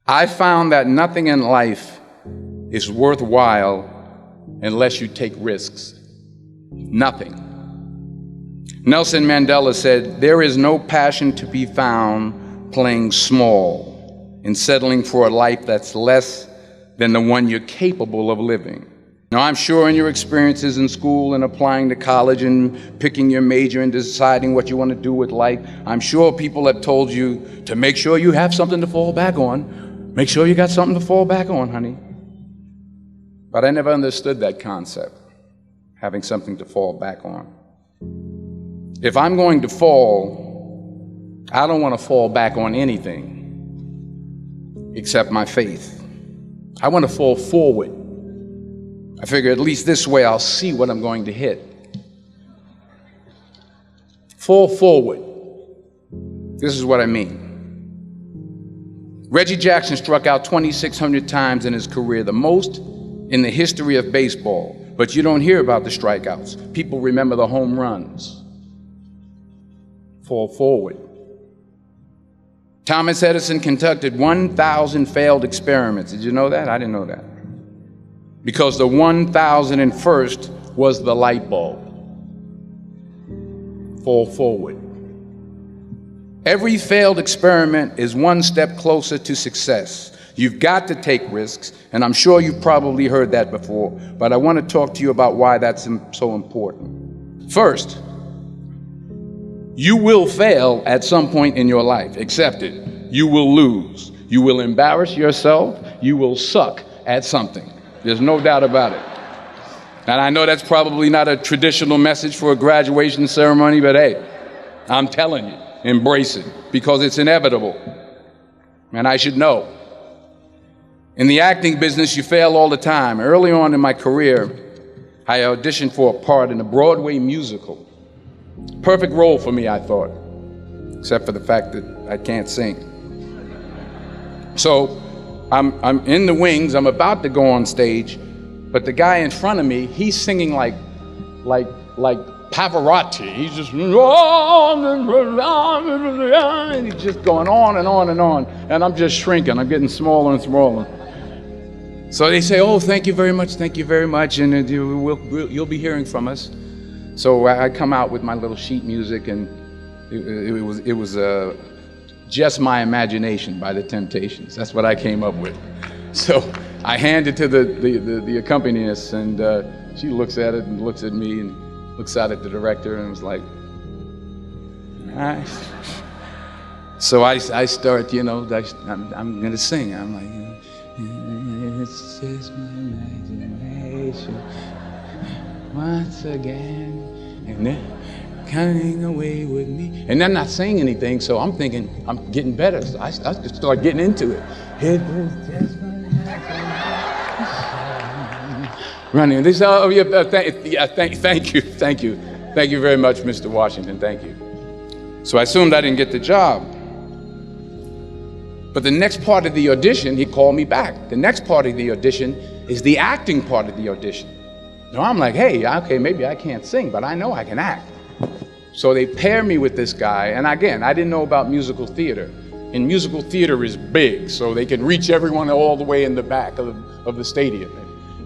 I found that nothing in life is worthwhile unless you take risks. Nothing. Nelson Mandela said, "There is no passion to be found playing small and settling for a life that's less than the one you're capable of living." Now, I'm sure in your experiences in school and applying to college and picking your major and deciding what you want to do with life, I'm sure people have told you to make sure you have something to fall back on. Make sure you got something to fall back on, honey. But I never understood that concept, having something to fall back on. If I'm going to fall, I don't want to fall back on anything except my faith. I want to fall forward. I figure at least this way I'll see what I'm going to hit. Fall forward. This is what I mean. Reggie Jackson struck out 2,600 times in his career, the most in the history of baseball. But you don't hear about the strikeouts. People remember the home runs. Fall forward. Thomas Edison conducted 1,000 failed experiments. Did you know that? I didn't know that. Because the 1,001st was the light bulb. Fall forward. Every failed experiment is one step closer to success. You've got to take risks, and I'm sure you've probably heard that before, but I want to talk to you about why that's so important. First, you will fail at some point in your life. Accept it. You will lose. You will embarrass yourself. You will suck at something. There's no doubt about it. And I know that's probably not a traditional message for a graduation ceremony, but hey, I'm telling you, embrace it, because it's inevitable. And I should know. In the acting business, you fail all the time. Early on in my career, I auditioned for a part in a Broadway musical. Perfect role for me, I thought, except for the fact that I can't sing. So I'm in the wings, I'm about to go on stage, but the guy in front of me, he's singing like Pavarotti. He's just, and he's just going on and on and on, and I'm just shrinking, I'm getting smaller and smaller. So they say, "Oh, thank you very much, and you'll be hearing from us." So I come out with my little sheet music, and it was Just My Imagination by the Temptations. That's what I came up with. So I hand it to the accompanist, and she looks at it and looks at me and looks out at the director and was like, "Nice." So I start, I'm gonna sing. I'm like, "It's just my imagination once again, and they're coming away with me." And they're not saying anything, so I'm thinking I'm getting better. So I just start getting into it. It was just my imagination. Running. They say, "Oh yeah, thank you very much, Mr. Washington. Thank you." So I assumed I didn't get the job. But the next part of the audition, he called me back. The next part of the audition is the acting part of the audition. Now I'm like, hey, okay, maybe I can't sing, but I know I can act. So they pair me with this guy, and again, I didn't know about musical theater. And musical theater is big, so they can reach everyone all the way in the back of the stadium.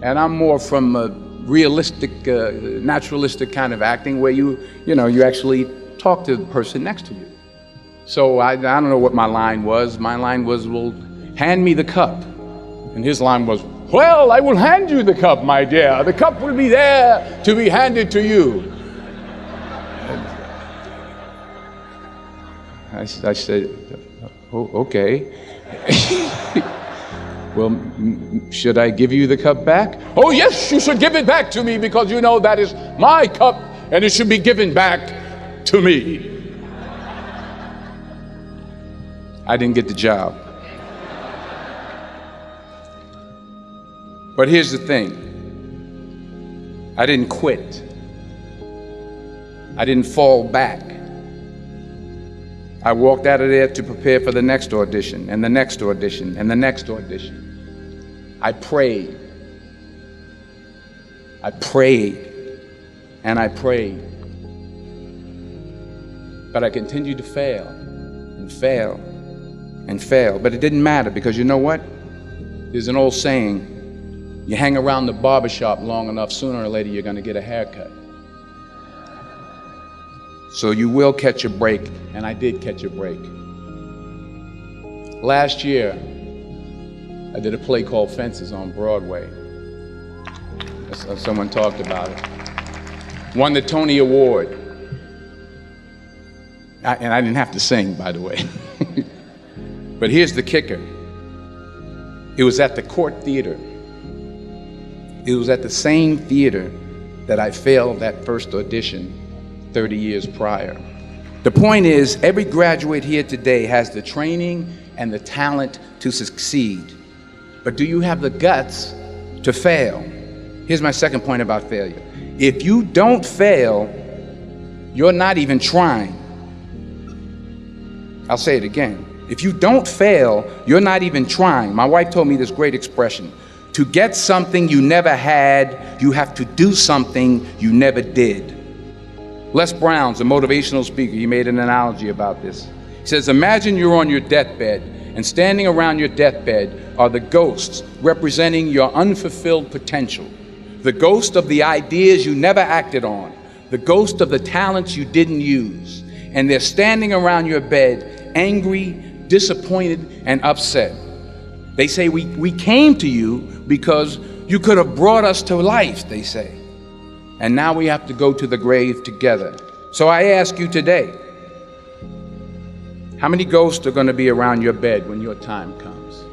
And I'm more from a realistic, naturalistic kind of acting where you actually talk to the person next to you. So I don't know what my line was. My line was, "Well, hand me the cup." And his line was, "Well, I will hand you the cup, my dear. The cup will be there to be handed to you." I said, "Oh, okay." "Well, should I give you the cup back?" "Oh, yes, you should give it back to me, because that is my cup and it should be given back to me." I didn't get the job. But here's the thing. I didn't quit. I didn't fall back. I walked out of there to prepare for the next audition, and the next audition, and the next audition. I prayed. I prayed, and I prayed. But I continued to fail, and fail, and fail. But it didn't matter, because you know what? There's an old saying, you hang around the barbershop long enough, sooner or later you're gonna get a haircut. So you will catch a break, and I did catch a break. Last year, I did a play called Fences on Broadway. Someone talked about it. Won the Tony Award. And I didn't have to sing, by the way. But here's the kicker. It was at the Court Theater. It was at the same theater that I failed that first audition 30 years prior. The point is, every graduate here today has the training and the talent to succeed. But do you have the guts to fail? Here's my second point about failure. If you don't fail, you're not even trying. I'll say it again. If you don't fail, you're not even trying. My wife told me this great expression. To get something you never had, you have to do something you never did. Les Brown's a motivational speaker. He made an analogy about this. He says, imagine you're on your deathbed, and standing around your deathbed are the ghosts representing your unfulfilled potential. The ghost of the ideas you never acted on. The ghost of the talents you didn't use. And they're standing around your bed, angry, disappointed, and upset. They say, we came to you because you could have brought us to life, they say. And now we have to go to the grave together. So I ask you today, how many ghosts are going to be around your bed when your time comes?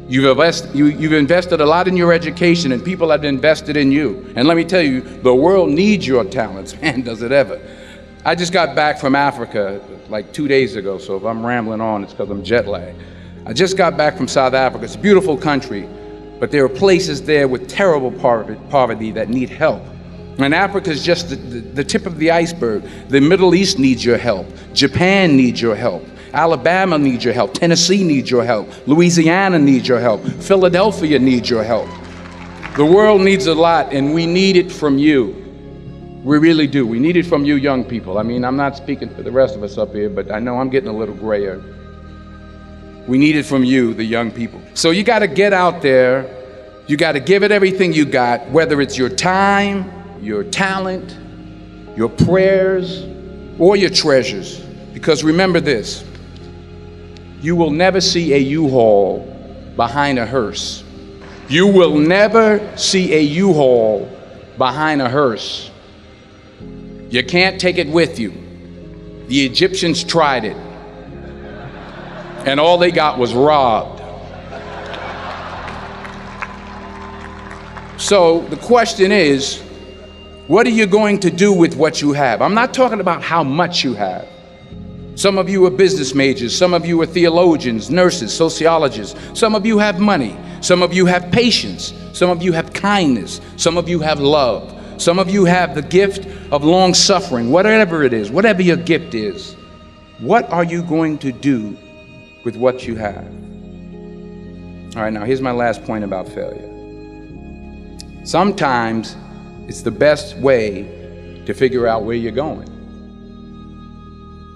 You've invested a lot in your education, and people have invested in you. And let me tell you, the world needs your talents. Man, does it ever. I just got back from Africa like 2 days ago, so if I'm rambling on, it's because I'm jet lagged. I just got back from South Africa. It's a beautiful country, but there are places there with terrible poverty that need help. And Africa is just the tip of the iceberg. The Middle East needs your help. Japan needs your help. Alabama needs your help. Tennessee needs your help. Louisiana needs your help. Philadelphia needs your help. The world needs a lot, and we need it from you. We really do. We need it from you young people. I mean, I'm not speaking for the rest of us up here, but I know I'm getting a little grayer. We need it from you, the young people. So you got to get out there. You got to give it everything you got, whether it's your time, your talent, your prayers, or your treasures. Because remember this, you will never see a U-Haul behind a hearse. You will never see a U-Haul behind a hearse. You can't take it with you. The Egyptians tried it, and all they got was robbed. So the question is, what are you going to do with what you have? I'm not talking about how much you have. Some of you are business majors, some of you are theologians, nurses, sociologists. Some of you have money, some of you have patience, some of you have kindness, some of you have love. Some of you have the gift of long suffering, whatever it is, whatever your gift is. What are you going to do with what you have? All right, now here's my last point about failure. Sometimes it's the best way to figure out where you're going.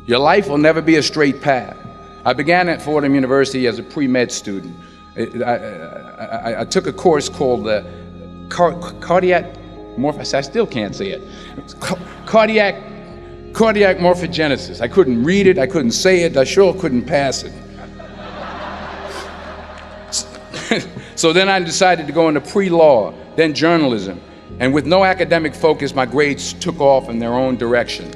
Your life will never be a straight path. I began at Fordham University as a pre-med student. I took a course called cardiac I still can't say it. Cardiac morphogenesis. I couldn't read it, I couldn't say it, I sure couldn't pass it. So then I decided to go into pre-law, then journalism. And with no academic focus, my grades took off in their own direction.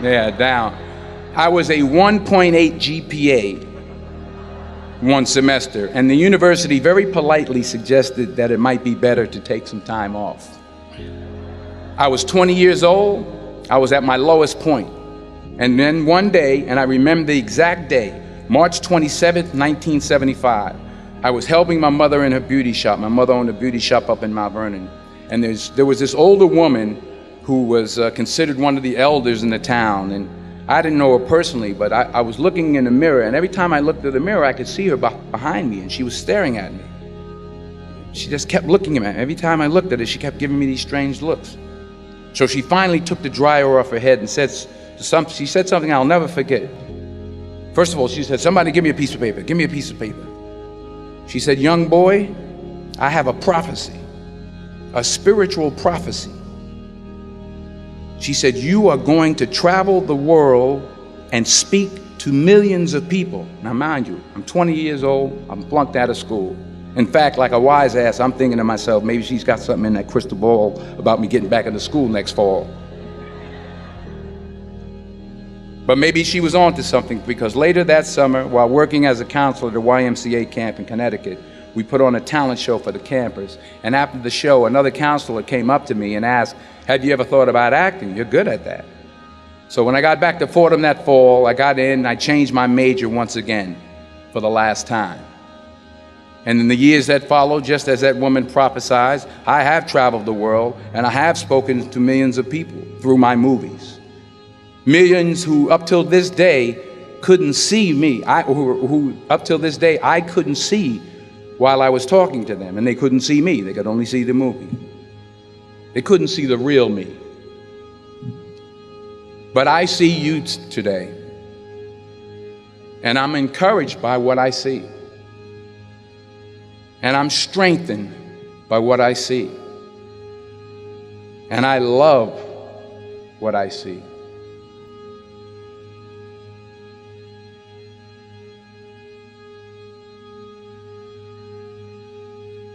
Yeah, down. I was a 1.8 GPA one semester, and the university very politely suggested that it might be better to take some time off. I was 20 years old, I was at my lowest point. And then one day, and I remember the exact day, March 27th, 1975, I was helping my mother in her beauty shop. My mother owned a beauty shop up in Mount Vernon. And there was this older woman who was considered one of the elders in the town. And I didn't know her personally, but I was looking in the mirror, and every time I looked at the mirror, I could see her behind me, and she was staring at me. She just kept looking at me. Every time I looked at her, she kept giving me these strange looks. So she finally took the dryer off her head and said she said something I'll never forget. First of all, she said, somebody give me a piece of paper. Give me a piece of paper. She said, young boy, I have a prophecy, a spiritual prophecy. She said, you are going to travel the world and speak to millions of people. Now, mind you, I'm 20 years old. I'm flunked out of school. In fact, like a wise ass, I'm thinking to myself, maybe she's got something in that crystal ball about me getting back into school next fall. But maybe she was on to something, because later that summer, while working as a counselor at a YMCA camp in Connecticut, we put on a talent show for the campers. And after the show, another counselor came up to me and asked, have you ever thought about acting? You're good at that. So when I got back to Fordham that fall, I got in and I changed my major once again for the last time. And in the years that followed, just as that woman prophesied, I have traveled the world and I have spoken to millions of people through my movies. Millions who up till this day couldn't see me, who up till this day I couldn't see while I was talking to them, and they couldn't see me, they could only see the movie. They couldn't see the real me. But I see you today, and I'm encouraged by what I see. And I'm strengthened by what I see. And I love what I see.